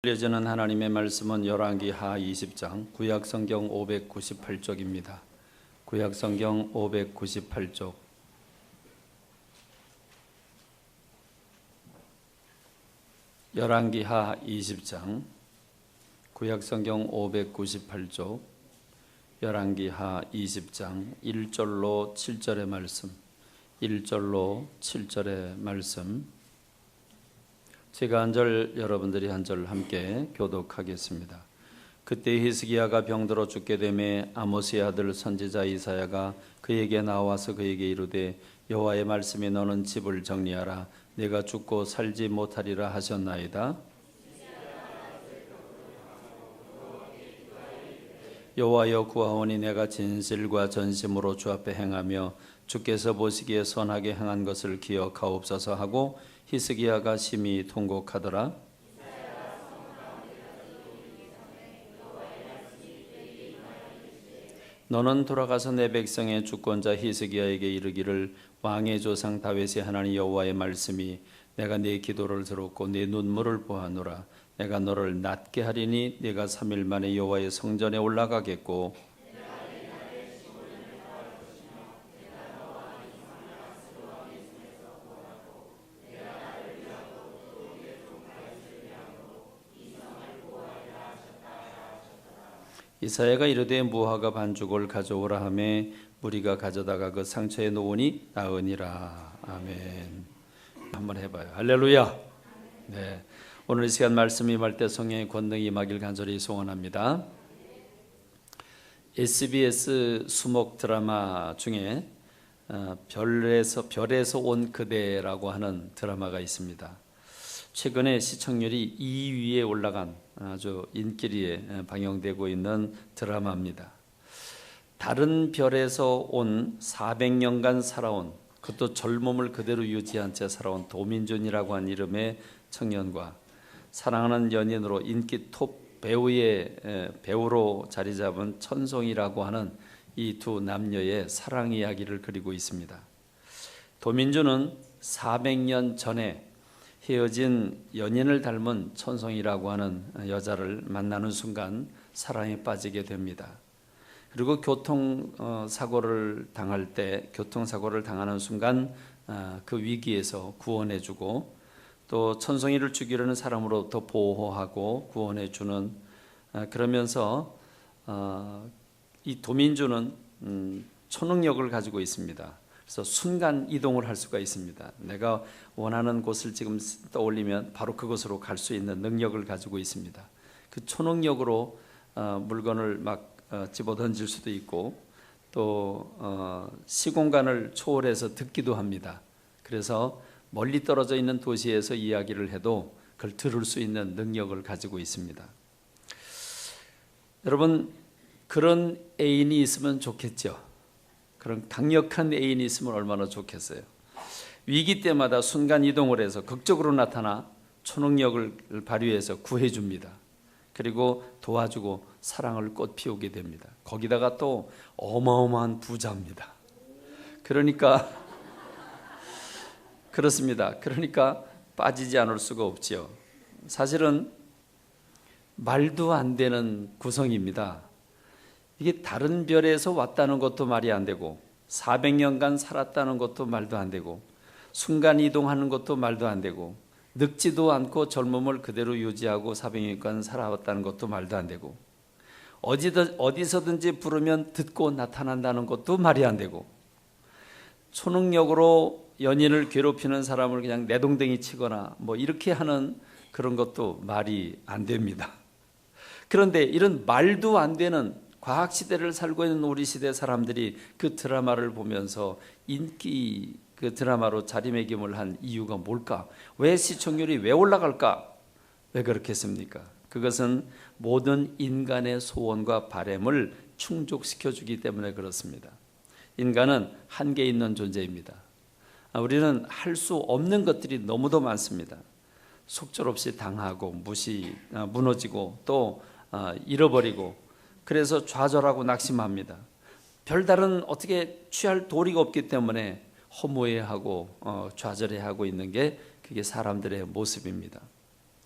알려지는 하나님의 말씀은 열왕기하 20장 구약성경 598쪽입니다. 구약성경 598쪽. 열왕기하 20장 구약성경 598쪽. 열왕기하 20장 1절로 7절의 말씀. 1절로 7절의 말씀. 제가 한 절, 여러분들이 한 절 함께 교독하겠습니다. 그때 히스기야가 병들어 죽게 되매 아모스의 아들 선지자 이사야가 그에게 나와서 그에게 이르되 여호와의 말씀이 너는 집을 정리하라. 내가 죽고 살지 못하리라 하셨나이다. 여호와여 구하오니 내가 진실과 전심으로 주 앞에 행하며 주께서 보시기에 선하게 행한 것을 기억하옵소서 하고 히스기야가 심히 통곡하더라. 너는 돌아가서 내 백성의 주권자 히스기야에게 이르기를 왕의 조상 다윗의 하나님 여호와의 말씀이 내가 네 기도를 들었고 네 눈물을 보았노라. 내가 너를 낫게 하리니 네가 3일 만에 여호와의 성전에 올라가겠고 이사야가 이르되 무화과 반죽을 가져오라 하매 무리가 가져다가 그 상처에 놓으니 나으니라. 아멘. 한번 해봐요. 할렐루야. 네. 오늘 이 시간 말씀 임할 때 성령의 권능이 임하길 간절히 소원합니다. SBS 수목 드라마 중에 별에서 온 그대라고 하는 드라마가 있습니다. 최근에 시청률이 2위에 올라간 아주 인기리에 방영되고 있는 드라마입니다. 다른 별에서 온 400년간 살아온, 그것도 젊음을 그대로 유지한 채 살아온 도민준이라고 한 이름의 청년과 사랑하는 연인으로 인기 톱 배우로 자리 잡은 천송이라고 하는 이 두 남녀의 사랑 이야기를 그리고 있습니다. 도민준은 400년 전에 헤어진 연인을 닮은 천송이라고 하는 여자를 만나는 순간 사랑에 빠지게 됩니다. 그리고 교통사고를 당하는 순간 그 위기에서 구원해주고 또 천송이를 죽이려는 사람으로부터 보호하고 구원해주는, 그러면서 이 도민주는 초능력을 가지고 있습니다. 그래서 순간 이동을 할 수가 있습니다. 내가 원하는 곳을 지금 떠올리면 바로 그곳으로 갈 수 있는 능력을 가지고 있습니다. 그 초능력으로 물건을 막 집어던질 수도 있고 또 시공간을 초월해서 듣기도 합니다. 그래서 멀리 떨어져 있는 도시에서 이야기를 해도 그걸 들을 수 있는 능력을 가지고 있습니다. 여러분, 그런 애인이 있으면 좋겠죠. 그런 강력한 애인이 있으면 얼마나 좋겠어요. 위기 때마다 순간 이동을 해서 극적으로 나타나 초능력을 발휘해서 구해줍니다. 그리고 도와주고 사랑을 꽃피우게 됩니다. 거기다가 또 어마어마한 부자입니다. 그렇습니다. 그러니까 빠지지 않을 수가 없지요. 사실은 말도 안 되는 구성입니다. 이게 다른 별에서 왔다는 것도 말이 안 되고 400년간 살았다는 것도 말도 안 되고 순간 이동하는 것도 말도 안 되고 늙지도 않고 젊음을 그대로 유지하고 400년간 살아왔다는 것도 말도 안 되고 어디서든지 부르면 듣고 나타난다는 것도 말이 안 되고 초능력으로 연인을 괴롭히는 사람을 그냥 내동댕이 치거나 뭐 이렇게 하는 그런 것도 말이 안 됩니다. 그런데 이런 말도 안 되는 과학시대를 살고 있는 우리 시대 사람들이 그 드라마를 보면서 인기 그 드라마로 자리매김을 한 이유가 뭘까? 왜 시청률이 왜 올라갈까? 왜 그렇겠습니까? 그것은 모든 인간의 소원과 바램을 충족시켜주기 때문에 그렇습니다. 인간은 한계 있는 존재입니다. 우리는 할 수 없는 것들이 너무도 많습니다. 속절없이 당하고 무너지고 또 잃어버리고 그래서 좌절하고 낙심합니다. 별다른 어떻게 취할 도리가 없기 때문에 허무해하고 좌절해하고 있는 게 그게 사람들의 모습입니다.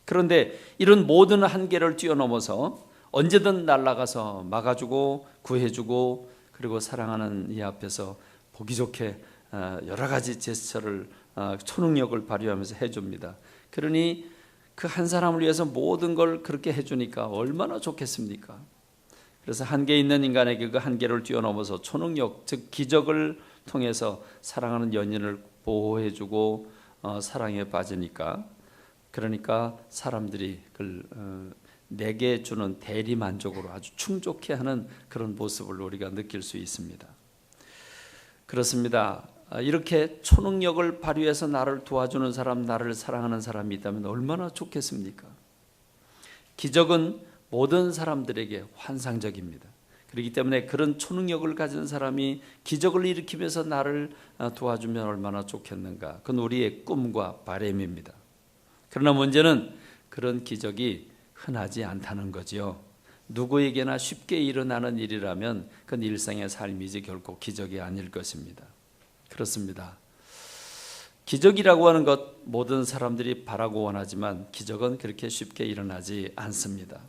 그런데 이런 모든 한계를 뛰어넘어서 언제든 날아가서 막아주고 구해주고 그리고 사랑하는 이 앞에서 보기 좋게 여러 가지 제스처를 초능력을 발휘하면서 해줍니다. 그러니 그 한 사람을 위해서 모든 걸 그렇게 해주니까 얼마나 좋겠습니까? 그래서 한계 있는 인간에게 그 한계를 뛰어넘어서 초능력, 즉 기적을 통해서 사랑하는 연인을 보호해주고 사랑에 빠지니까, 그러니까 사람들이 그걸 내게 주는 대리 만족으로 아주 충족해하는 그런 모습을 우리가 느낄 수 있습니다. 그렇습니다. 이렇게 초능력을 발휘해서 나를 도와주는 사람, 나를 사랑하는 사람이 있다면 얼마나 좋겠습니까? 기적은 모든 사람들에게 환상적입니다. 그렇기 때문에 그런 초능력을 가진 사람이 기적을 일으키면서 나를 도와주면 얼마나 좋겠는가. 그건 우리의 꿈과 바람입니다. 그러나 문제는 그런 기적이 흔하지 않다는 거지요. 누구에게나 쉽게 일어나는 일이라면 그건 일상의 삶이지 결코 기적이 아닐 것입니다. 그렇습니다. 기적이라고 하는 것 모든 사람들이 바라고 원하지만 기적은 그렇게 쉽게 일어나지 않습니다.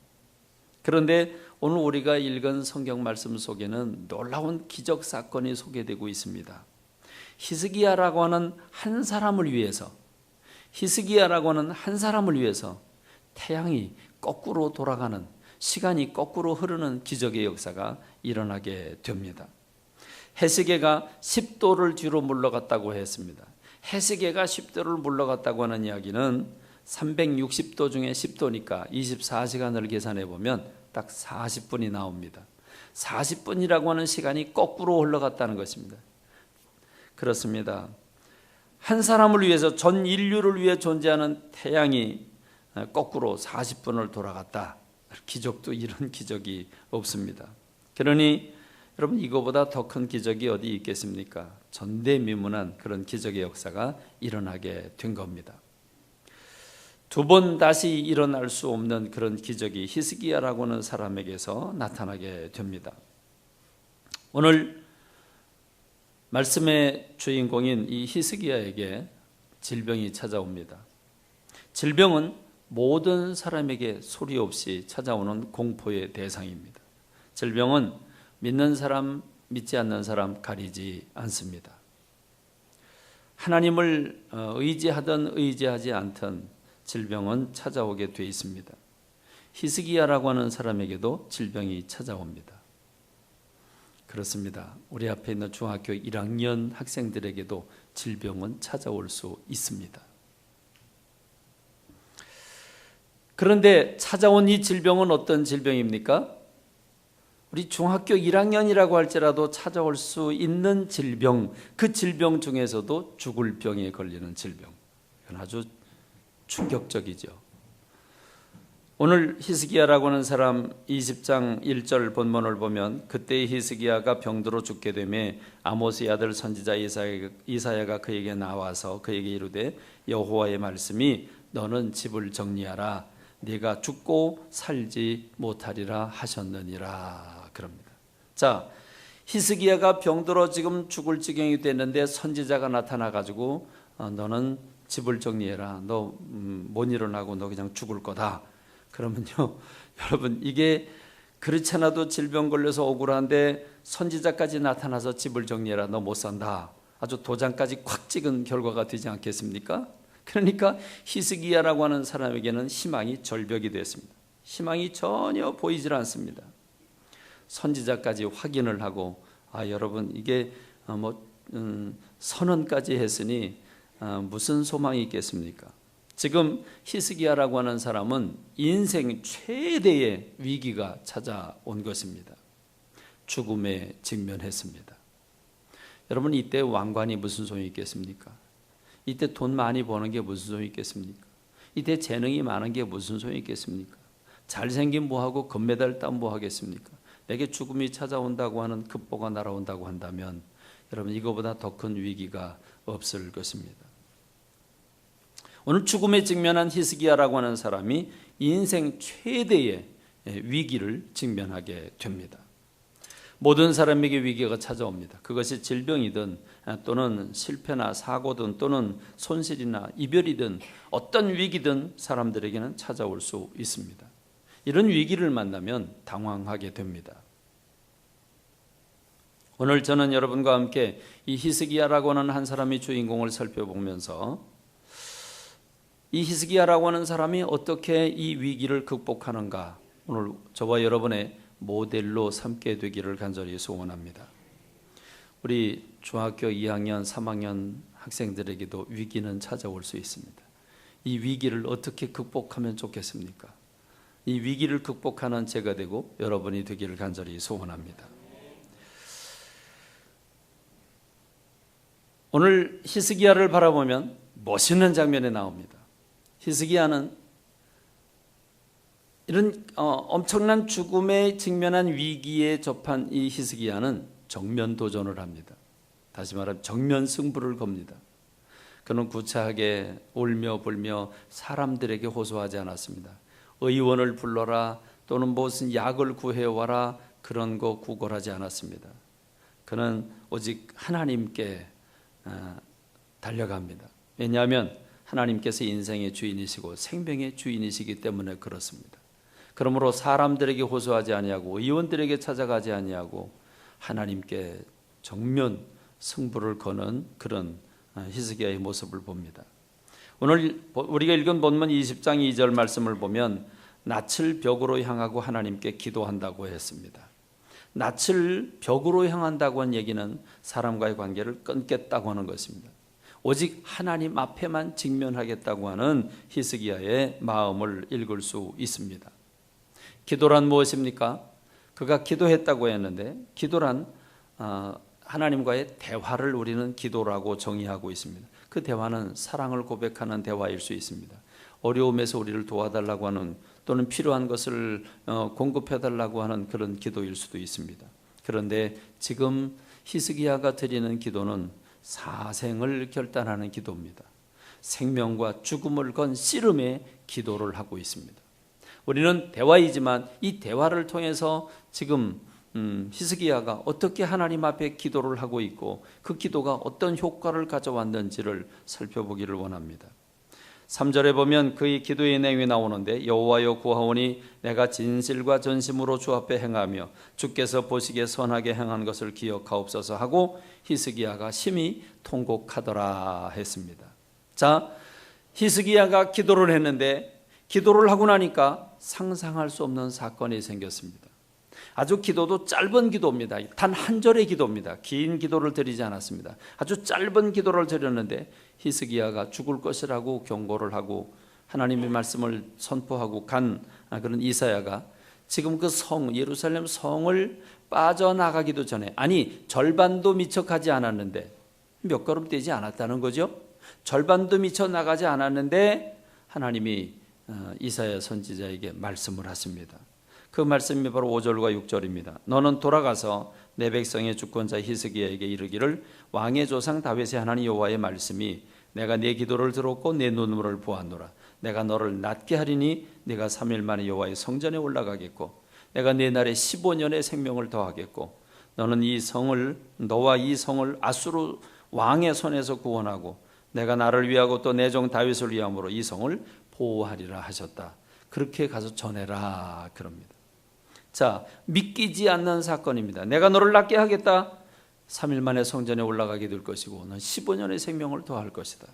그런데 오늘 우리가 읽은 성경 말씀 속에는 놀라운 기적 사건이 소개되고 있습니다. 히스기야라고 하는 한 사람을 위해서, 히스기야라고 하는 한 사람을 위해서 태양이 거꾸로 돌아가는, 시간이 거꾸로 흐르는 기적의 역사가 일어나게 됩니다. 해시계가 10도를 뒤로 물러갔다고 했습니다. 해시계가 10도를 물러갔다고 하는 이야기는 360도 중에 10도니까 24시간을 계산해 보면 딱 40분이 나옵니다. 40분이라고 하는 시간이 거꾸로 흘러갔다는 것입니다. 그렇습니다. 한 사람을 위해서, 전 인류를 위해 존재하는 태양이 거꾸로 40분을 돌아갔다. 기적도 이런 기적이 없습니다. 그러니 여러분, 이거보다 더 큰 기적이 어디 있겠습니까? 전대미문한 그런 기적의 역사가 일어나게 된 겁니다. 두 번 다시 일어날 수 없는 그런 기적이 히스기야라고 하는 사람에게서 나타나게 됩니다. 오늘 말씀의 주인공인 이 히스기야에게 질병이 찾아옵니다. 질병은 모든 사람에게 소리 없이 찾아오는 공포의 대상입니다. 질병은 믿는 사람, 믿지 않는 사람 가리지 않습니다. 하나님을 의지하든 의지하지 않든 질병은 찾아오게 돼 있습니다. 히스기야라고 하는 사람에게도 질병이 찾아옵니다. 그렇습니다. 우리 앞에 있는 중학교 1학년 학생들에게도 질병은 찾아올 수 있습니다. 그런데 찾아온 이 질병은 어떤 질병입니까? 우리 중학교 1학년이라고 할지라도 찾아올 수 있는 질병, 그 질병 중에서도 죽을 병에 걸리는 질병. 이건 아주 충격적이죠. 오늘 히스기야라고 하는 사람 20장 1절 본문을 보면, 그때 히스기야가 병들어 죽게 되매 아모스의 아들 선지자 이사야가 그에게 나와서 그에게 이르되 여호와의 말씀이 너는 집을 정리하라, 네가 죽고 살지 못하리라 하셨느니라. 그럽니다. 자, 히스기야가 병들어 지금 죽을 지경이 됐는데 선지자가 나타나 가지고 너는 집을 정리해라, 너 못 일어나고 너 그냥 죽을 거다. 그러면요, 여러분, 이게 그렇지 않아도 질병 걸려서 억울한데 선지자까지 나타나서 집을 정리해라, 너 못 산다, 아주 도장까지 콱 찍은 결과가 되지 않겠습니까? 그러니까 히스기야라고 하는 사람에게는 희망이 절벽이 됐습니다. 희망이 전혀 보이질 않습니다. 선지자까지 확인을 하고, 여러분, 이게 선언까지 했으니 무슨 소망이 있겠습니까? 지금 히스기야라고 하는 사람은 인생 최대의 위기가 찾아온 것입니다. 죽음에 직면했습니다. 여러분, 이때 왕관이 무슨 소용이 있겠습니까? 이때 돈 많이 버는 게 무슨 소용이 있겠습니까? 이때 재능이 많은 게 무슨 소용이 있겠습니까? 잘생긴 뭐하고 금메달 딴 뭐 하겠습니까? 내게 죽음이 찾아온다고 하는 급보가 날아온다고 한다면 여러분, 이거보다 더 큰 위기가 없을 것입니다. 오늘 죽음에 직면한 히스기야라고 하는 사람이 인생 최대의 위기를 직면하게 됩니다. 모든 사람에게 위기가 찾아옵니다. 그것이 질병이든 또는 실패나 사고든 또는 손실이나 이별이든 어떤 위기든 사람들에게는 찾아올 수 있습니다. 이런 위기를 만나면 당황하게 됩니다. 오늘 저는 여러분과 함께 이 히스기야라고 하는 한 사람의 주인공을 살펴보면서 이 히스기야라고 하는 사람이 어떻게 이 위기를 극복하는가, 오늘 저와 여러분의 모델로 삼게 되기를 간절히 소원합니다. 우리 중학교 2학년, 3학년 학생들에게도 위기는 찾아올 수 있습니다. 이 위기를 어떻게 극복하면 좋겠습니까? 이 위기를 극복하는 제가 되고 여러분이 되기를 간절히 소원합니다. 오늘 히스기야를 바라보면 멋있는 장면이 나옵니다. 히스기야는 이런 엄청난 죽음에 직면한 위기에 접한 이 히스기야는 정면 도전을 합니다. 다시 말하면 정면 승부를 겁니다. 그는 구차하게 울며 불며 사람들에게 호소하지 않았습니다. 의원을 불러라 또는 무슨 약을 구해와라 그런 거 구걸하지 않았습니다. 그는 오직 하나님께 달려갑니다. 왜냐하면 하나님께서 인생의 주인이시고 생명의 주인이시기 때문에 그렇습니다. 그러므로 사람들에게 호소하지 아니하고 의원들에게 찾아가지 아니하고 하나님께 정면 승부를 거는 그런 히스기야의 모습을 봅니다. 오늘 우리가 읽은 본문 20장 2절 말씀을 보면 낯을 벽으로 향하고 하나님께 기도한다고 했습니다. 낯을 벽으로 향한다고 한 얘기는 사람과의 관계를 끊겠다고 하는 것입니다. 오직 하나님 앞에만 직면하겠다고 하는 히스기야의 마음을 읽을 수 있습니다. 기도란 무엇입니까? 그가 기도했다고 했는데 기도란 하나님과의 대화를 우리는 기도라고 정의하고 있습니다. 그 대화는 사랑을 고백하는 대화일 수 있습니다. 어려움에서 우리를 도와달라고 하는 또는 필요한 것을 공급해달라고 하는 그런 기도일 수도 있습니다. 그런데 지금 히스기야가 드리는 기도는 사생을 결단하는 기도입니다. 생명과 죽음을 건 씨름의 기도를 하고 있습니다. 우리는 대화이지만 이 대화를 통해서 지금 히스기야가 어떻게 하나님 앞에 기도를 하고 있고 그 기도가 어떤 효과를 가져왔는지를 살펴보기를 원합니다. 3절에 보면 그의 기도의 내용이 나오는데 여호와여 구하오니 내가 진실과 전심으로 주 앞에 행하며 주께서 보시기에 선하게 행한 것을 기억하옵소서 하고 히스기야가 심히 통곡하더라 했습니다. 자, 히스기야가 기도를 했는데 기도를 하고 나니까 상상할 수 없는 사건이 생겼습니다. 아주 기도도 짧은 기도입니다. 단 한 절의 기도입니다. 긴 기도를 드리지 않았습니다. 아주 짧은 기도를 드렸는데 히스기야가 죽을 것이라고 경고를 하고 하나님의 말씀을 선포하고 간 그런 이사야가 지금 그 성, 예루살렘 성을 빠져나가기도 전에, 아니 절반도 미처 가지 않았는데, 몇 걸음 떼지 않았다는 거죠. 절반도 미처 나가지 않았는데 하나님이 이사야 선지자에게 말씀을 하십니다. 그 말씀이 바로 5절과 6절입니다. 너는 돌아가서 내 백성의 주권자 히스기야에게 이르기를 왕의 조상 다윗의 하나님 여호와의 말씀이 내가 내 기도를 들었고 내 눈물을 보았노라. 내가 너를 낫게 하리니 네가 3일 만에 여호와의 성전에 올라가겠고 내가 내 날에 15년의 생명을 더하겠고 너는 너와 이 성을 아수르 왕의 손에서 구원하고 내가 나를 위하고 또 내 종 다윗을 위함으로 이 성을 보호하리라 하셨다. 그렇게 가서 전해라 그럽니다. 자, 믿기지 않는 사건입니다. 내가 너를 낫게 하겠다. 3일 만에 성전에 올라가게 될 것이고 넌 15년의 생명을 더할 것이다.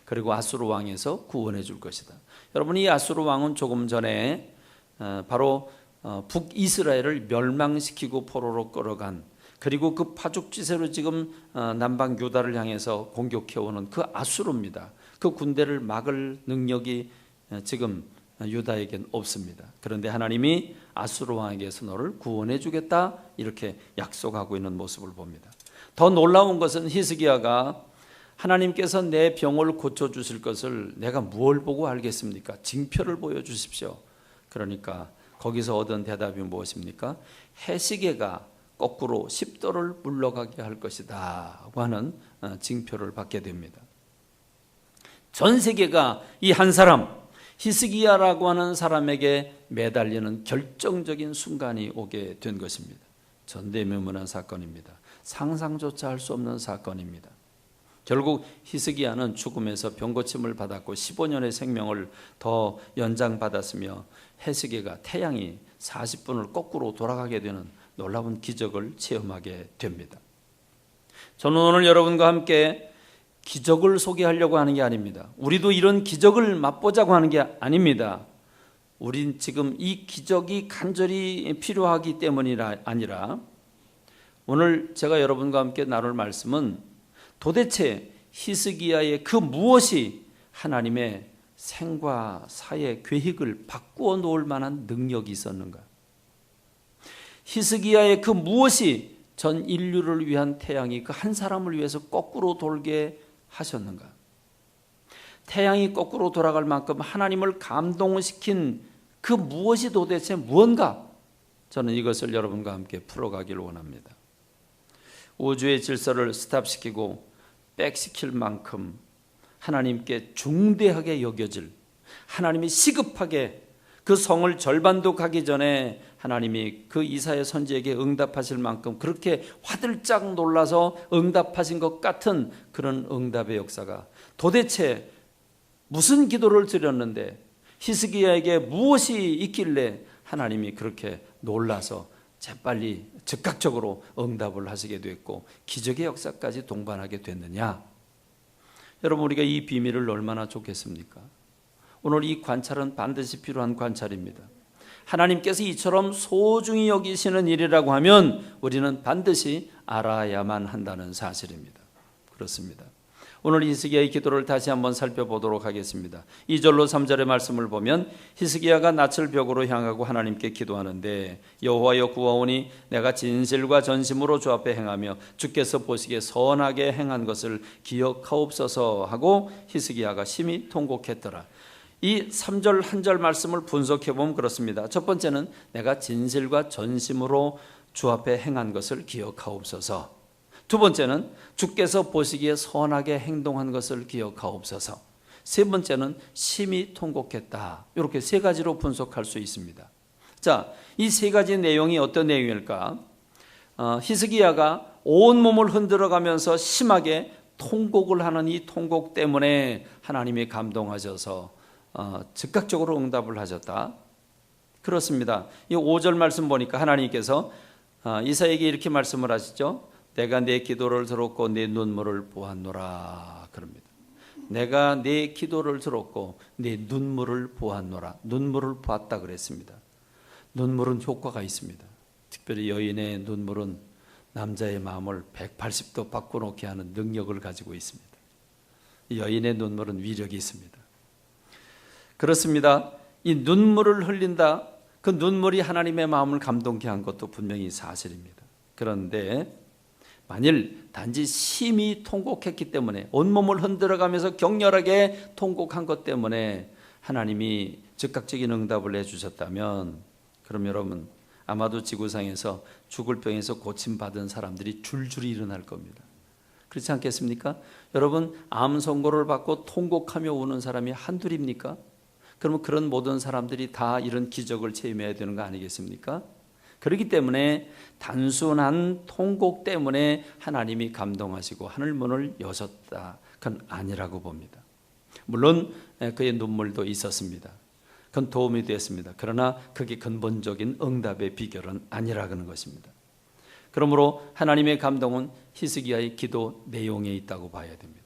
그리고 아수르 왕에서 구원해 줄 것이다. 여러분, 이 아수르 왕은 조금 전에 바로 북이스라엘을 멸망시키고 포로로 끌어간, 그리고 그 파죽지세로 지금 남방 유다를 향해서 공격해오는 그 아수르입니다. 그 군대를 막을 능력이 지금 유다에겐 없습니다. 그런데 하나님이 아수르 왕에게서 너를 구원해 주겠다 이렇게 약속하고 있는 모습을 봅니다. 더 놀라운 것은 히스기야가 하나님께서 내 병을 고쳐주실 것을 내가 무엇을 보고 알겠습니까? 징표를 보여주십시오. 그러니까 거기서 얻은 대답이 무엇입니까? 해시계가 거꾸로 10도를 물러가게 할 것이다 하는 징표를 받게 됩니다. 전 세계가 이 한 사람 히스기야라고 하는 사람에게 매달리는 결정적인 순간이 오게 된 것입니다. 전대미문한 사건입니다. 상상조차 할 수 없는 사건입니다. 결국 히스기야는 죽음에서 병고침을 받았고 15년의 생명을 더 연장받았으며 해스게가 태양이 40분을 거꾸로 돌아가게 되는 놀라운 기적을 체험하게 됩니다. 저는 오늘 여러분과 함께 기적을 소개하려고 하는 게 아닙니다. 우리도 이런 기적을 맛보자고 하는 게 아닙니다. 우린 지금 이 기적이 간절히 필요하기 때문이 아니라 오늘 제가 여러분과 함께 나눌 말씀은 도대체 히스기야의 그 무엇이 하나님의 생과 사의 계획을 바꾸어 놓을 만한 능력이 있었는가? 히스기야의 그 무엇이 전 인류를 위한 태양이 그 한 사람을 위해서 거꾸로 돌게 하셨는가? 태양이 거꾸로 돌아갈 만큼 하나님을 감동시킨 그 무엇이 도대체 무언가? 저는 이것을 여러분과 함께 풀어가길 원합니다. 우주의 질서를 스탑시키고 백시킬 만큼 하나님께 중대하게 여겨질, 하나님이 시급하게 그 성을 절반도 가기 전에 하나님이 그 이사야 선지에게 응답하실 만큼 그렇게 화들짝 놀라서 응답하신 것 같은 그런 응답의 역사가 도대체 무슨 기도를 드렸는데 히스기야에게 무엇이 있길래 하나님이 그렇게 놀라서 재빨리 즉각적으로 응답을 하시게 됐고 기적의 역사까지 동반하게 됐느냐? 여러분, 우리가 이 비밀을 얼마나 좋겠습니까? 오늘 이 관찰은 반드시 필요한 관찰입니다. 하나님께서 이처럼 소중히 여기시는 일이라고 하면 우리는 반드시 알아야만 한다는 사실입니다. 그렇습니다. 오늘 히스기야의 기도를 다시 한번 살펴보도록 하겠습니다. 2절로 3절의 말씀을 보면 히스기야가 낯을 벽으로 향하고 하나님께 기도하는데 여호와여 구하오니 내가 진실과 전심으로 주 앞에 행하며 주께서 보시기에 선하게 행한 것을 기억하옵소서 하고 히스기야가 심히 통곡했더라. 이 3절 한 절 말씀을 분석해 보면 그렇습니다. 첫 번째는 내가 진실과 전심으로 주 앞에 행한 것을 기억하옵소서. 두 번째는 주께서 보시기에 선하게 행동한 것을 기억하옵소서. 세 번째는 심히 통곡했다. 이렇게 세 가지로 분석할 수 있습니다. 자, 이 세 가지 내용이 어떤 내용일까? 히스기야가 온몸을 흔들어가면서 심하게 통곡을 하는 이 통곡 때문에 하나님이 감동하셔서 즉각적으로 응답을 하셨다. 그렇습니다. 이 5절 말씀 보니까 하나님께서 이사야에게 이렇게 말씀을 하시죠. 내가 내 기도를 들었고 내 눈물을 보았노라 그럽니다. 내가 내 기도를 들었고 내 눈물을 보았노라. 눈물을 보았다 그랬습니다. 눈물은 효과가 있습니다. 특별히 여인의 눈물은 남자의 마음을 180도 바꿔놓게 하는 능력을 가지고 있습니다. 여인의 눈물은 위력이 있습니다. 그렇습니다. 이 눈물을 흘린다. 그 눈물이 하나님의 마음을 감동케 한 것도 분명히 사실입니다. 그런데 만일 단지 심히 통곡했기 때문에 온몸을 흔들어가면서 격렬하게 통곡한 것 때문에 하나님이 즉각적인 응답을 해주셨다면 그럼 여러분 아마도 지구상에서 죽을 병에서 고침받은 사람들이 줄줄이 일어날 겁니다. 그렇지 않겠습니까? 여러분 암 선고를 받고 통곡하며 우는 사람이 한둘입니까? 그러면 그런 모든 사람들이 다 이런 기적을 체험해야 되는 거 아니겠습니까? 그렇기 때문에 단순한 통곡 때문에 하나님이 감동하시고 하늘문을 여셨다. 그건 아니라고 봅니다. 물론 그의 눈물도 있었습니다. 그건 도움이 됐습니다. 그러나 그게 근본적인 응답의 비결은 아니라는 것입니다. 그러므로 하나님의 감동은 히스기야의 기도 내용에 있다고 봐야 됩니다.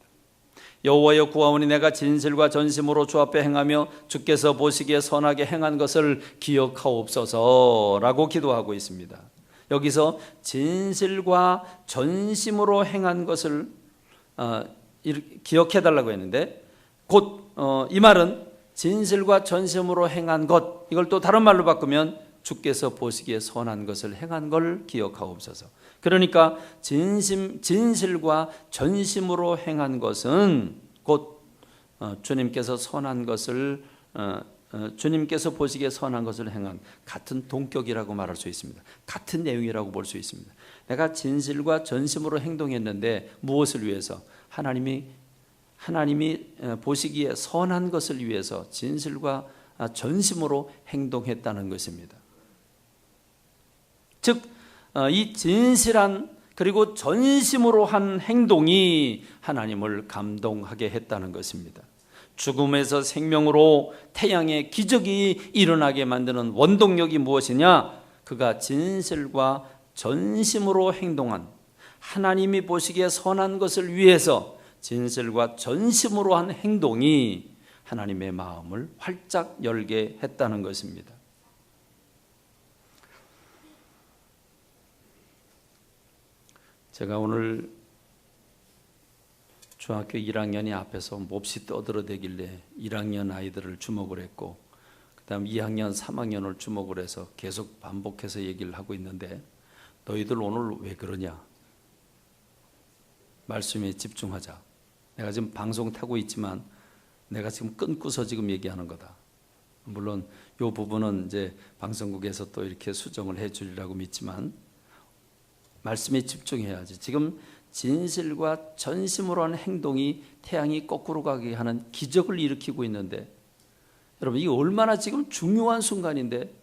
여호와여 구하오니 내가 진실과 전심으로 주 앞에 행하며 주께서 보시기에 선하게 행한 것을 기억하옵소서라고 기도하고 있습니다. 여기서 진실과 전심으로 행한 것을 기억해달라고 했는데 곧 이 말은 진실과 전심으로 행한 것, 이걸 또 다른 말로 바꾸면 주께서 보시기에 선한 것을 행한 걸 기억하옵소서. 그러니까 진실과 전심으로 행한 것은 곧 주님께서 선한 것을 주님께서 보시기에 선한 것을 행한 같은 동격이라고 말할 수 있습니다. 같은 내용이라고 볼 수 있습니다. 내가 진실과 전심으로 행동했는데 무엇을 위해서? 하나님이 보시기에 선한 것을 위해서 진실과 전심으로 행동했다는 것입니다. 즉 이 진실한 그리고 전심으로 한 행동이 하나님을 감동하게 했다는 것입니다. 죽음에서 생명으로 태양의 기적이 일어나게 만드는 원동력이 무엇이냐? 그가 진실과 전심으로 행동한, 하나님이 보시기에 선한 것을 위해서 진실과 전심으로 한 행동이 하나님의 마음을 활짝 열게 했다는 것입니다. 제가 오늘 중학교 1학년이 앞에서 몹시 떠들어대길래 1학년 아이들을 주목을 했고, 그 다음 2학년, 3학년을 주목을 해서 계속 반복해서 얘기를 하고 있는데, 너희들 오늘 왜 그러냐? 말씀에 집중하자. 내가 지금 방송 타고 있지만 내가 지금 끊고서 지금 얘기하는 거다. 물론 이 부분은 이제 방송국에서 또 이렇게 수정을 해 주리라고 믿지만 말씀에 집중해야지. 지금 진실과 전심으로 하는 행동이 태양이 거꾸로 가게 하는 기적을 일으키고 있는데, 여러분 이게 얼마나 지금 중요한 순간인데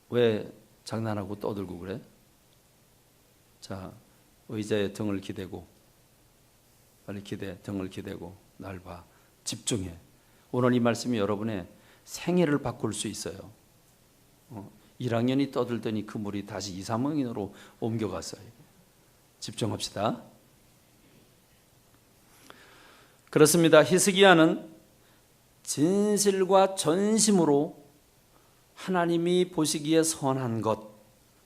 왜 장난하고 떠들고 그래? 자, 의자에 등을 기대고, 빨리 등을 기대고 날 봐. 집중해. 오늘 이 말씀이 여러분의 생애를 바꿀 수 있어요. 1학년이 떠들더니 그 물이 다시 2, 3학년으로 옮겨갔어요. 집중합시다. 그렇습니다. 히스기야는 진실과 전심으로 하나님이 보시기에 선한 것,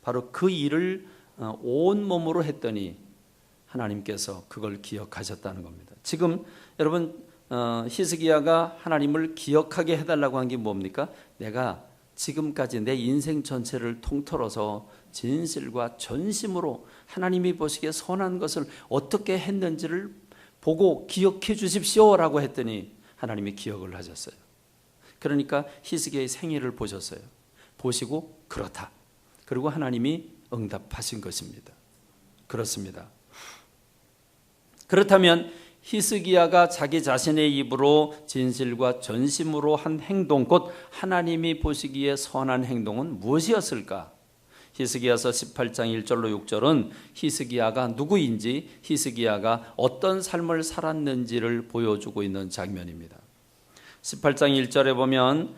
바로 그 일을 온 몸으로 했더니 하나님께서 그걸 기억하셨다는 겁니다. 지금 여러분 히스기야가 하나님을 기억하게 해달라고 한 게 뭡니까? 내가 지금까지 내 인생 전체를 통틀어서 진실과 전심으로 하나님이 보시기에 선한 것을 어떻게 했는지를 보고 기억해 주십시오라고 했더니 하나님이 기억을 하셨어요. 그러니까 히스기야의 생애를 보셨어요. 보시고 그렇다. 그리고 하나님이 응답하신 것입니다. 그렇습니다. 그렇다면 히스기야가 자기 자신의 입으로 진실과 전심으로 한 행동, 곧 하나님이 보시기에 선한 행동은 무엇이었을까? 히스기야서 18장 1절로 6절은 히스기야가 누구인지, 히스기야가 어떤 삶을 살았는지를 보여주고 있는 장면입니다. 18장 1절에 보면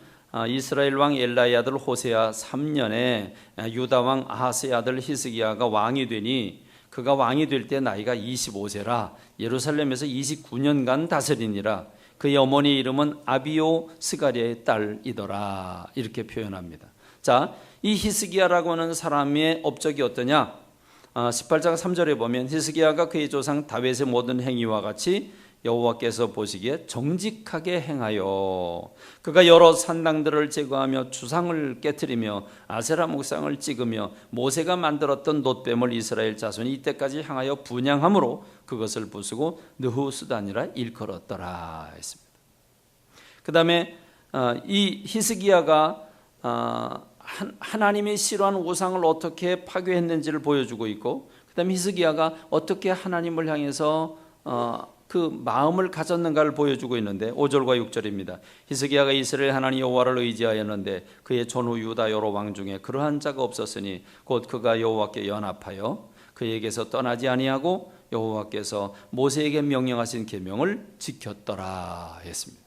이스라엘 왕 엘라의 아들 호세아 3년에 유다 왕 아하스의 아들 히스기야가 왕이 되니, 그가 왕이 될 때 나이가 25세라 예루살렘에서 29년간 다스리니라. 그의 어머니 이름은 아비오 스가랴의 딸이더라. 이렇게 표현합니다. 자, 이 히스기야라고 하는 사람의 업적이 어떠냐? 18장 3절에 보면 히스기야가 그의 조상 다윗의 모든 행위와 같이 여호와께서 보시기에 정직하게 행하여 그가 여러 산당들을 제거하며 주상을 깨뜨리며 아세라 목상을 찍으며 모세가 만들었던 놋뱀을 이스라엘 자손이 이때까지 향하여 분향함으로 그것을 부수고 느후수단이라 일컬었더라 했습니다. 그 다음에 이 히스기야가 하나님이 싫어하는 우상을 어떻게 파괴했는지를 보여주고 있고, 그 다음에 히스기야가 어떻게 하나님을 향해서 그 마음을 가졌는가를 보여주고 있는데 5절과 6절입니다. 히스기야가 이스라엘 하나님 여호와를 의지하였는데 그의 전후 유다 여러 왕 중에 그러한 자가 없었으니 곧 그가 여호와께 연합하여 그에게서 떠나지 아니하고 여호와께서 모세에게 명령하신 계명을 지켰더라 했습니다.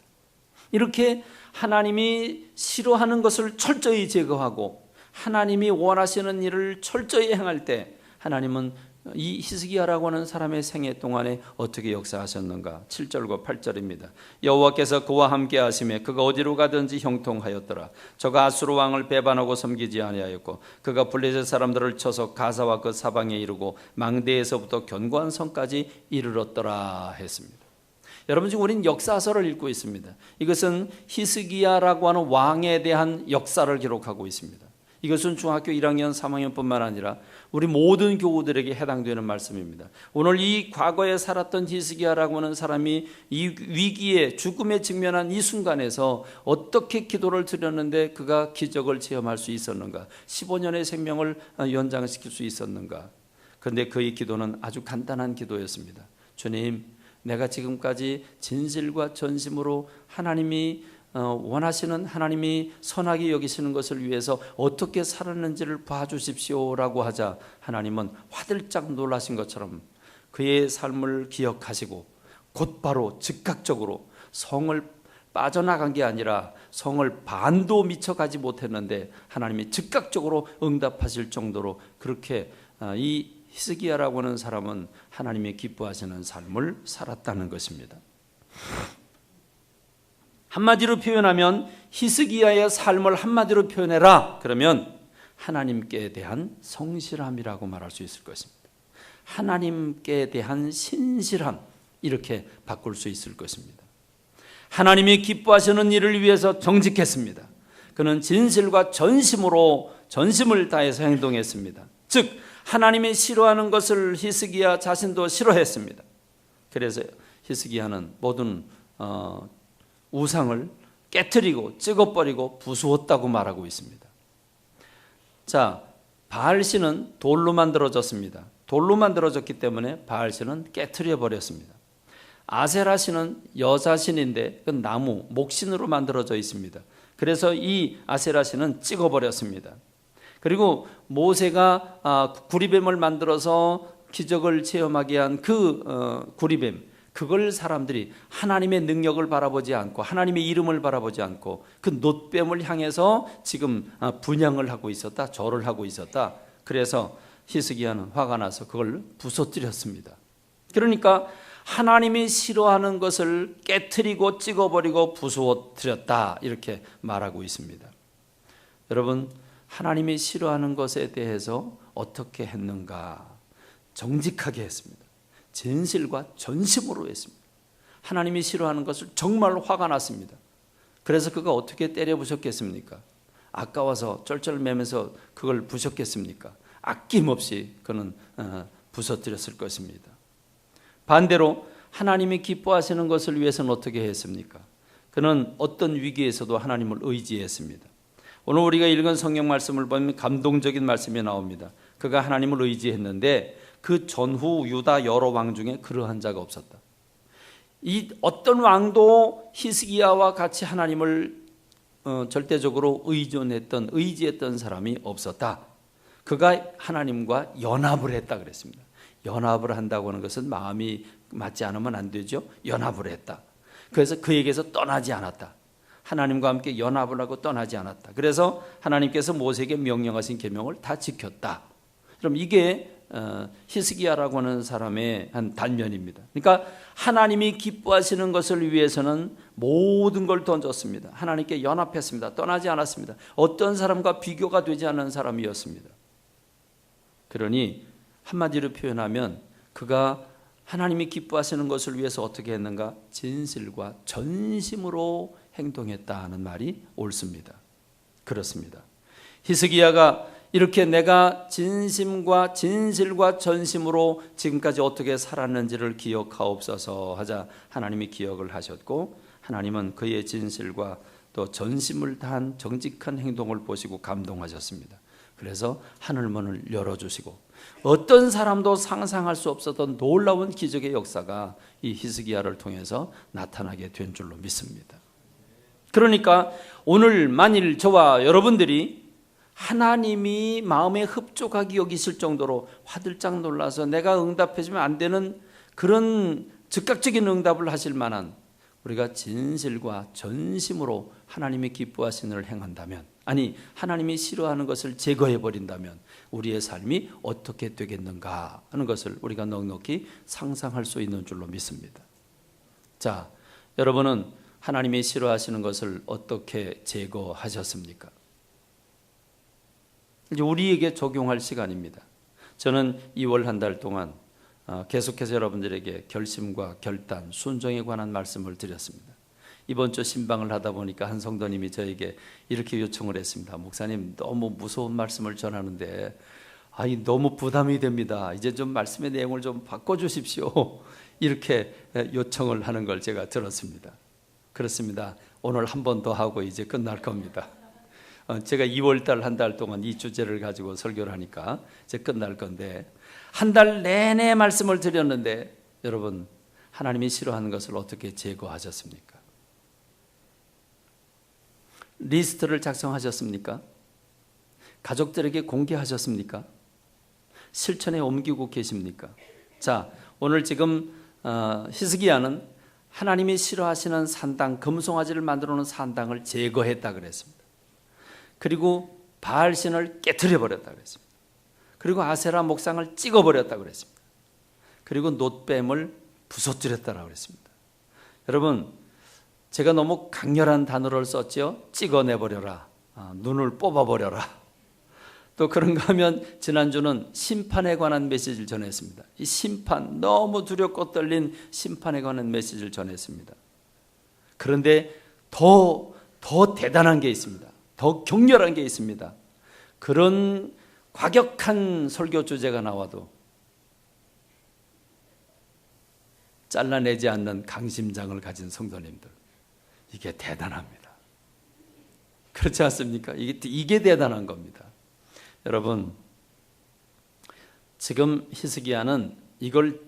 이렇게 하나님이 싫어하는 것을 철저히 제거하고 하나님이 원하시는 일을 철저히 행할 때 하나님은 이 히스기야라고 하는 사람의 생애 동안에 어떻게 역사하셨는가? 7절과 8절입니다. 여호와께서 그와 함께 하심에 그가 어디로 가든지 형통하였더라. 저가 아수르 왕을 배반하고 섬기지 아니하였고 그가 블레셋 사람들을 쳐서 가사와 그 사방에 이르고 망대에서부터 견고한 성까지 이르렀더라 했습니다. 여러분, 지금 우리는 역사서를 읽고 있습니다. 이것은 히스기야라고 하는 왕에 대한 역사를 기록하고 있습니다. 이것은 중학교 1학년, 3학년뿐만 아니라 우리 모든 교우들에게 해당되는 말씀입니다. 오늘 이 과거에 살았던 히스기야라고 하는 사람이 이 위기에 죽음에 직면한 이 순간에서 어떻게 기도를 드렸는데 그가 기적을 체험할 수 있었는가? 15년의 생명을 연장시킬 수 있었는가? 그런데 그의 기도는 아주 간단한 기도였습니다. 주님, 내가 지금까지 진실과 전심으로 하나님이 원하시는, 하나님이 선하게 여기시는 것을 위해서 어떻게 살았는지를 봐주십시오라고 하자 하나님은 화들짝 놀라신 것처럼 그의 삶을 기억하시고 곧바로 즉각적으로 성을 빠져나간 게 아니라 성을 반도 미쳐가지 못했는데 하나님이 즉각적으로 응답하실 정도로 그렇게 이 히스기야라고 하는 사람은 하나님이 기뻐하시는 삶을 살았다는 것입니다. 한마디로 표현하면 히스기야의 삶을 한마디로 표현해라 그러면 하나님께 대한 성실함이라고 말할 수 있을 것입니다. 하나님께 대한 신실함, 이렇게 바꿀 수 있을 것입니다. 하나님이 기뻐하시는 일을 위해서 정직했습니다. 그는 진실과 전심을 다해서 행동했습니다. 즉 하나님이 싫어하는 것을 히스기야 자신도 싫어했습니다. 그래서 히스기야는 모든 우상을 깨트리고 찍어버리고 부수었다고 말하고 있습니다. 자, 바알신은 돌로 만들어졌습니다. 돌로 만들어졌기 때문에 바알신은 깨트려 버렸습니다. 아세라신은 여자신인데 그 나무, 목신으로 만들어져 있습니다. 그래서 이 아세라신은 찍어버렸습니다. 그리고 모세가 구리뱀을 만들어서 기적을 체험하게 한 그 구리뱀, 그걸 사람들이 하나님의 능력을 바라보지 않고 하나님의 이름을 바라보지 않고 그 놋뱀을 향해서 지금 분향을 하고 있었다, 절을 하고 있었다. 그래서 히스기야는 화가 나서 그걸 부서뜨렸습니다. 그러니까 하나님이 싫어하는 것을 깨트리고 찍어버리고 부수어뜨렸다, 이렇게 말하고 있습니다. 여러분, 하나님이 싫어하는 것에 대해서 어떻게 했는가? 정직하게 했습니다. 진실과 전심으로 했습니다. 하나님이 싫어하는 것을 정말 화가 났습니다. 그래서 그가 어떻게 때려 부셨겠습니까? 아까워서 쩔쩔매면서 그걸 부셨겠습니까? 아낌없이 그는 부서뜨렸을 것입니다. 반대로 하나님이 기뻐하시는 것을 위해서는 어떻게 했습니까? 그는 어떤 위기에서도 하나님을 의지했습니다. 오늘 우리가 읽은 성경 말씀을 보면 감동적인 말씀이 나옵니다. 그가 하나님을 의지했는데 그 전후 유다 여러 왕 중에 그러한 자가 없었다. 이 어떤 왕도 히스기야와 같이 하나님을 절대적으로 의지했던 사람이 없었다. 그가 하나님과 연합을 했다 그랬습니다. 연합을 한다고 하는 것은 마음이 맞지 않으면 안 되죠. 연합을 했다. 그래서 그에게서 떠나지 않았다. 하나님과 함께 연합을 하고 떠나지 않았다. 그래서 하나님께서 모세에게 명령하신 계명을 다 지켰다. 그럼 이게 히스기야라고 하는 사람의 한 단면입니다. 그러니까 하나님이 기뻐하시는 것을 위해서는 모든 걸 던졌습니다. 하나님께 연합했습니다. 떠나지 않았습니다. 어떤 사람과 비교가 되지 않는 사람이었습니다. 그러니 한마디로 표현하면 그가 하나님이 기뻐하시는 것을 위해서 어떻게 했는가? 진실과 전심으로 행동했다는 말이 옳습니다. 그렇습니다. 히스기야가 이렇게 내가 진실과 전심으로 지금까지 어떻게 살았는지를 기억하옵소서 하자 하나님이 기억을 하셨고, 하나님은 그의 진실과 또 전심을 다한 정직한 행동을 보시고 감동하셨습니다. 그래서 하늘문을 열어주시고 어떤 사람도 상상할 수 없었던 놀라운 기적의 역사가 이 히스기야를 통해서 나타나게 된 줄로 믿습니다. 그러니까 오늘 만일 저와 여러분들이 하나님이 마음에 흡족하게 여기실 정도로 화들짝 놀라서 내가 응답해주면 안 되는 그런 즉각적인 응답을 하실 만한, 우리가 진실과 전심으로 하나님이 기뻐하시는 일을 행한다면, 아니 하나님이 싫어하는 것을 제거해 버린다면 우리의 삶이 어떻게 되겠는가 하는 것을 우리가 넉넉히 상상할 수 있는 줄로 믿습니다. 자, 여러분은 하나님이 싫어하시는 것을 어떻게 제거하셨습니까? 이제 우리에게 적용할 시간입니다. 저는 2월 한 달 동안 계속해서 여러분들에게 결심과 결단, 순종에 관한 말씀을 드렸습니다. 이번 주 신방을 하다 보니까 한 성도님이 저에게 이렇게 요청을 했습니다. 목사님, 너무 무서운 말씀을 전하는데 너무 부담이 됩니다. 이제 좀 말씀의 내용을 좀 바꿔주십시오. 이렇게 요청을 하는 걸 제가 들었습니다. 그렇습니다. 오늘 한 번 더 하고 이제 끝날 겁니다. 제가 2월달 한 달 동안 이 주제를 가지고 설교를 하니까 이제 끝날 건데, 한 달 내내 말씀을 드렸는데 여러분, 하나님이 싫어하는 것을 어떻게 제거하셨습니까? 리스트를 작성하셨습니까? 가족들에게 공개하셨습니까? 실천에 옮기고 계십니까? 자, 오늘 지금 히스기야는 하나님이 싫어하시는 산당, 금송아지를 만들어 놓은 산당을 제거했다 그랬습니다. 그리고 바알신을 깨트려 버렸다 그랬습니다. 그리고 아세라 목상을 찍어 버렸다 그랬습니다. 그리고 놋뱀을 부서뜨렸다라고 그랬습니다. 여러분, 제가 너무 강렬한 단어를 썼죠. 찍어내 버려라, 눈을 뽑아 버려라. 또 그런가 하면 지난주는 심판에 관한 메시지를 전했습니다. 이 심판, 너무 두렵고 떨린 심판에 관한 메시지를 전했습니다. 그런데 더 대단한 게 있습니다. 더 격렬한 게 있습니다. 그런 과격한 설교 주제가 나와도 잘라내지 않는 강심장을 가진 성도님들, 이게 대단합니다. 그렇지 않습니까? 이게 대단한 겁니다. 여러분, 지금 히스기야는 이걸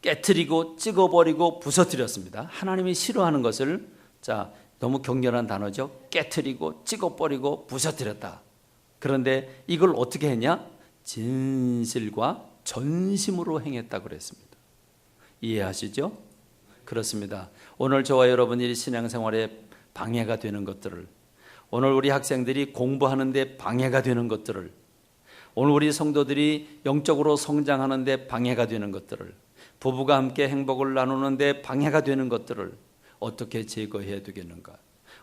깨트리고 찍어버리고 부서뜨렸습니다. 하나님이 싫어하는 것을, 자, 너무 격렬한 단어죠. 깨트리고 찍어버리고 부서뜨렸다. 그런데 이걸 어떻게 했냐? 진실과 전심으로 행했다고 그랬습니다. 이해하시죠? 그렇습니다. 오늘 저와 여러분이 신앙생활에 방해가 되는 것들을, 오늘 우리 학생들이 공부하는데 방해가 되는 것들을, 오늘 우리 성도들이 영적으로 성장하는데 방해가 되는 것들을, 부부가 함께 행복을 나누는데 방해가 되는 것들을 어떻게 제거해야 되겠는가?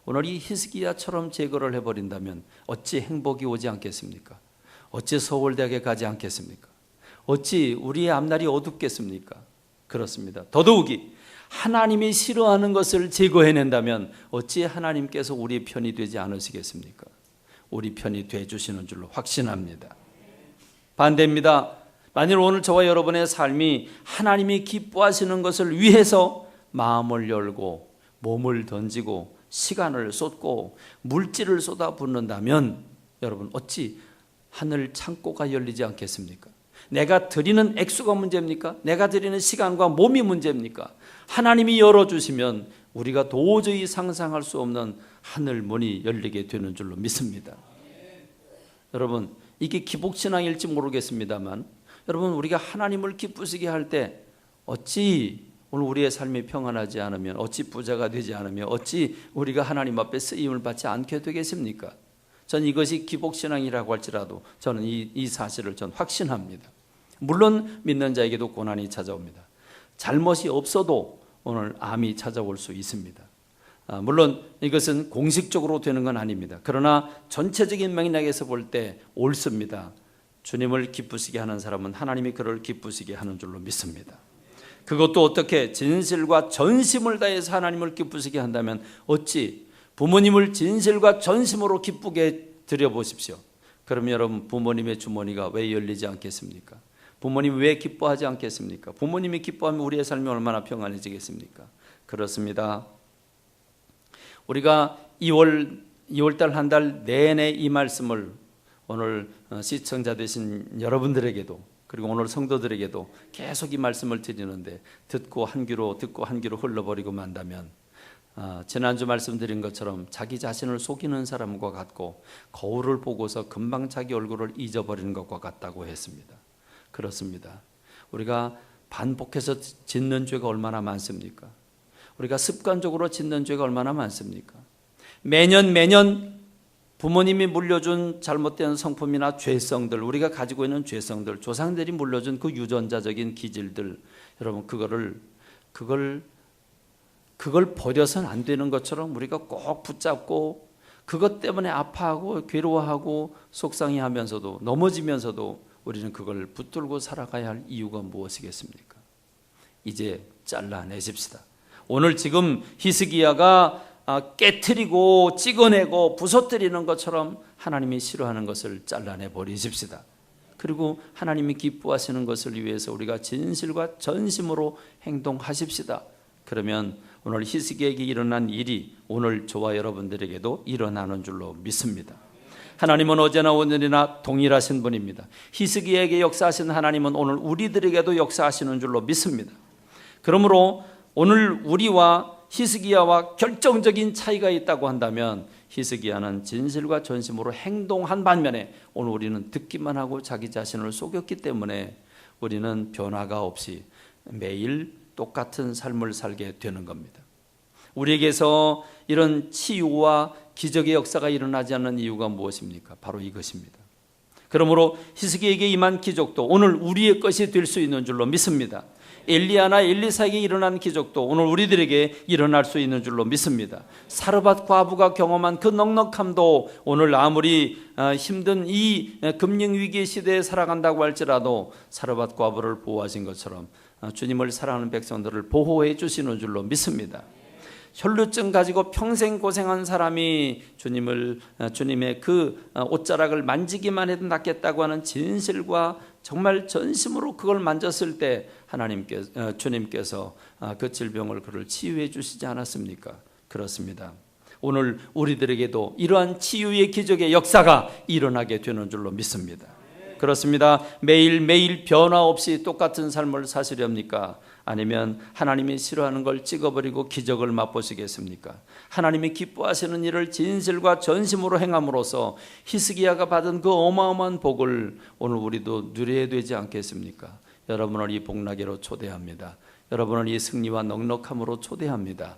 오늘 이 히스기야처럼 제거를 해버린다면 어찌 행복이 오지 않겠습니까? 어찌 서울대학에 가지 않겠습니까? 어찌 우리의 앞날이 어둡겠습니까? 그렇습니다. 더더욱이 하나님이 싫어하는 것을 제거해낸다면 어찌 하나님께서 우리 편이 되지 않으시겠습니까? 우리 편이 되주시는 줄로 확신합니다. 반대입니다. 만일 오늘 저와 여러분의 삶이 하나님이 기뻐하시는 것을 위해서 마음을 열고 몸을 던지고 시간을 쏟고 물질을 쏟아붓는다면 여러분, 어찌 하늘 창고가 열리지 않겠습니까? 내가 드리는 액수가 문제입니까? 내가 드리는 시간과 몸이 문제입니까? 하나님이 열어주시면 우리가 도저히 상상할 수 없는 하늘 문이 열리게 되는 줄로 믿습니다. 여러분, 이게 기복신앙일지 모르겠습니다만, 여러분, 우리가 하나님을 기쁘시게 할 때 어찌 오늘 우리의 삶이 평안하지 않으면, 어찌 부자가 되지 않으면, 어찌 우리가 하나님 앞에 쓰임을 받지 않게 되겠습니까? 전 이것이 기복신앙이라고 할지라도 저는 이 사실을 전 확신합니다. 물론 믿는 자에게도 고난이 찾아옵니다. 잘못이 없어도 오늘 암이 찾아올 수 있습니다. 물론 이것은 공식적으로 되는 건 아닙니다. 그러나 전체적인 맥락에서 볼 때 옳습니다. 주님을 기쁘시게 하는 사람은 하나님이 그를 기쁘시게 하는 줄로 믿습니다. 그것도 어떻게? 진실과 전심을 다해서 하나님을 기쁘시게 한다면 어찌 부모님을 진실과 전심으로 기쁘게 드려보십시오. 그러면 여러분, 부모님의 주머니가 왜 열리지 않겠습니까? 부모님이 왜 기뻐하지 않겠습니까? 부모님이 기뻐하면 우리의 삶이 얼마나 평안해지겠습니까? 그렇습니다. 우리가 2월달 한 달 내내 이 말씀을 오늘 시청자 되신 여러분들에게도, 그리고 오늘 성도들에게도 계속 이 말씀을 드리는데 듣고 한 귀로 흘러버리고 만다면 지난주 말씀드린 것처럼 자기 자신을 속이는 사람과 같고 거울을 보고서 금방 자기 얼굴을 잊어버리는 것과 같다고 했습니다. 그렇습니다. 우리가 반복해서 짓는 죄가 얼마나 많습니까? 우리가 습관적으로 짓는 죄가 얼마나 많습니까? 매년 부모님이 물려준 잘못된 성품이나 죄성들, 우리가 가지고 있는 죄성들, 조상들이 물려준 그 유전자적인 기질들, 여러분, 그걸 버려서는 안 되는 것처럼 우리가 꼭 붙잡고 그것 때문에 아파하고 괴로워하고 속상해하면서도, 넘어지면서도 우리는 그걸 붙들고 살아가야 할 이유가 무엇이겠습니까? 이제 잘라내십시다. 오늘 지금 히스기야가 깨트리고 찍어내고 부서뜨리는 것처럼 하나님이 싫어하는 것을 잘라내 버리십시다. 그리고 하나님이 기뻐하시는 것을 위해서 우리가 진실과 전심으로 행동하십시다. 그러면 오늘 히스기야에게 일어난 일이 오늘 저와 여러분들에게도 일어나는 줄로 믿습니다. 하나님은 어제나 오늘이나 동일하신 분입니다. 히스기야에게 역사하신 하나님은 오늘 우리들에게도 역사하시는 줄로 믿습니다. 그러므로 오늘 우리와 히스기야와 결정적인 차이가 있다고 한다면 히스기야는 진실과 전심으로 행동한 반면에 오늘 우리는 듣기만 하고 자기 자신을 속였기 때문에 우리는 변화가 없이 매일 똑같은 삶을 살게 되는 겁니다. 우리에게서 이런 치유와 기적의 역사가 일어나지 않는 이유가 무엇입니까? 바로 이것입니다. 그러므로 히스기야에게 임한 기적도 오늘 우리의 것이 될 수 있는 줄로 믿습니다. 엘리야나 엘리사에게 일어난 기적도 오늘 우리들에게 일어날 수 있는 줄로 믿습니다. 사르밧 과부가 경험한 그 넉넉함도 오늘 아무리 힘든 이 금융위기 시대에 살아간다고 할지라도 사르밧 과부를 보호하신 것처럼 주님을 사랑하는 백성들을 보호해 주시는 줄로 믿습니다. 혈루증 가지고 평생 고생한 사람이 주님의 그 옷자락을 만지기만 해도 낫겠다고 하는 진실과 정말 전심으로 그걸 만졌을 때 주님께서 그 질병을 그를 치유해 주시지 않았습니까? 그렇습니다. 오늘 우리들에게도 이러한 치유의 기적의 역사가 일어나게 되는 줄로 믿습니다. 그렇습니다. 매일매일 변화 없이 똑같은 삶을 사시렵니까? 아니면 하나님이 싫어하는 걸 찍어버리고 기적을 맛보시겠습니까? 하나님이 기뻐하시는 일을 진실과 전심으로 행함으로써 히스기야가 받은 그 어마어마한 복을 오늘 우리도 누려야 되지 않겠습니까? 여러분을 이 복나게로 초대합니다. 여러분을 이 승리와 넉넉함으로 초대합니다.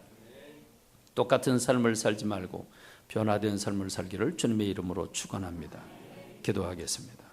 똑같은 삶을 살지 말고 변화된 삶을 살기를 주님의 이름으로 축원합니다. 기도하겠습니다.